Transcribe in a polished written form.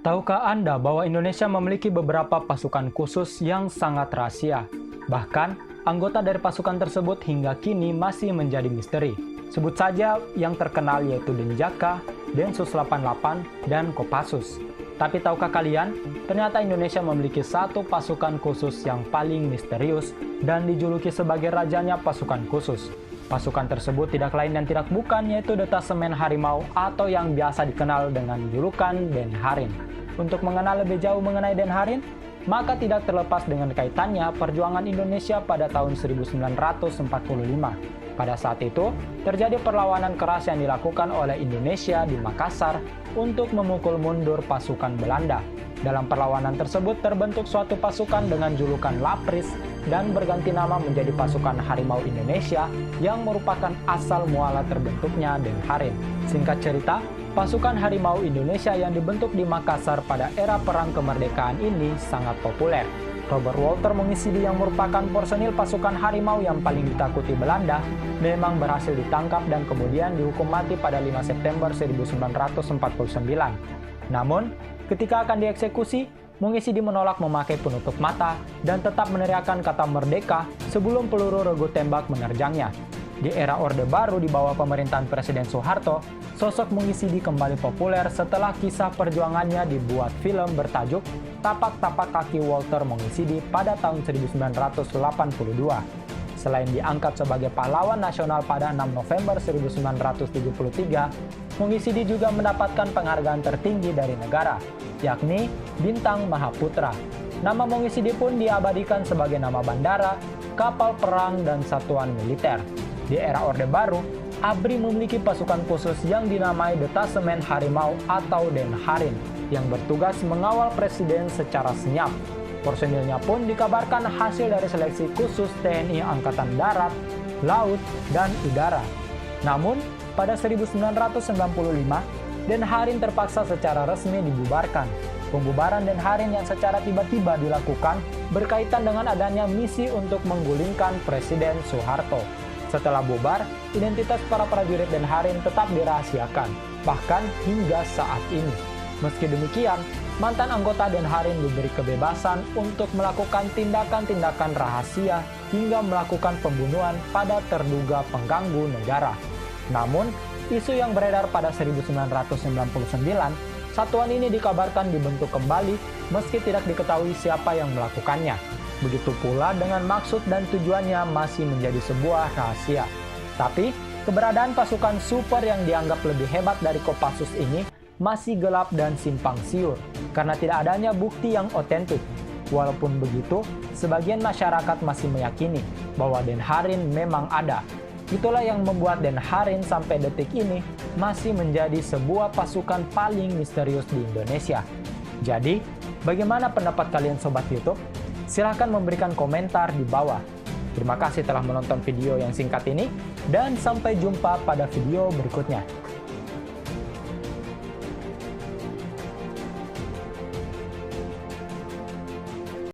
Tahukah Anda bahwa Indonesia memiliki beberapa pasukan khusus yang sangat rahasia? Bahkan, anggota dari pasukan tersebut hingga kini masih menjadi misteri. Sebut saja yang terkenal yaitu Denjaka, Densus 88, dan Kopassus. Tapi tahukah kalian, ternyata Indonesia memiliki satu pasukan khusus yang paling misterius dan dijuluki sebagai rajanya pasukan khusus. Pasukan tersebut tidak lain dan tidak bukan yaitu Detasemen Harimau atau yang biasa dikenal dengan julukan Denharin. Untuk mengenal lebih jauh mengenai Denharin, maka tidak terlepas dengan kaitannya perjuangan Indonesia pada tahun 1945. Pada saat itu, terjadi perlawanan keras yang dilakukan oleh Indonesia di Makassar untuk memukul mundur pasukan Belanda. Dalam perlawanan tersebut terbentuk suatu pasukan dengan julukan Lapris dan berganti nama menjadi Pasukan Harimau Indonesia yang merupakan asal muala terbentuknya Denharin. Singkat cerita, Pasukan Harimau Indonesia yang dibentuk di Makassar pada era Perang Kemerdekaan ini sangat populer. Robert Walter Mongisidi yang merupakan personil pasukan Harimau yang paling ditakuti Belanda memang berhasil ditangkap dan kemudian dihukum mati pada 5 September 1949. Namun, ketika akan dieksekusi, Mongisidi menolak memakai penutup mata dan tetap meneriakkan kata merdeka sebelum peluru regu tembak menerjangnya. Di era Orde Baru di bawah pemerintahan Presiden Soeharto, sosok Mongisidi kembali populer setelah kisah perjuangannya dibuat film bertajuk Tapak-Tapak Kaki Walter Mongisidi pada tahun 1982. Selain diangkat sebagai pahlawan nasional pada 6 November 1973, Mongisidi juga mendapatkan penghargaan tertinggi dari negara, yakni Bintang Mahaputra. Nama Mongisidi pun diabadikan sebagai nama bandara, kapal perang, dan satuan militer. Di era Orde Baru, ABRI memiliki pasukan khusus yang dinamai Detasemen Harimau atau Denharin yang bertugas mengawal presiden secara senyap. Personilnya pun dikabarkan hasil dari seleksi khusus TNI Angkatan Darat, Laut, dan Udara. Namun, pada 1995, Denharin terpaksa secara resmi dibubarkan. Pembubaran Denharin yang secara tiba-tiba dilakukan berkaitan dengan adanya misi untuk menggulingkan Presiden Soeharto. Setelah bubar, identitas para prajurit Denharin tetap dirahasiakan, bahkan hingga saat ini. Meski demikian, mantan anggota Denharin diberi kebebasan untuk melakukan tindakan-tindakan rahasia hingga melakukan pembunuhan pada terduga pengganggu negara. Namun, isu yang beredar pada 1999, satuan ini dikabarkan dibentuk kembali meski tidak diketahui siapa yang melakukannya. Begitu pula dengan maksud dan tujuannya masih menjadi sebuah rahasia. Tapi, keberadaan pasukan super yang dianggap lebih hebat dari Kopassus ini masih gelap dan simpang siur karena tidak adanya bukti yang otentik. Walaupun begitu, sebagian masyarakat masih meyakini bahwa Denharin memang ada. Itulah yang membuat Denharin sampai detik ini masih menjadi sebuah pasukan paling misterius di Indonesia. Jadi, bagaimana pendapat kalian Sobat YouTube? Silahkan memberikan komentar di bawah. Terima kasih telah menonton video yang singkat ini, dan sampai jumpa pada video berikutnya.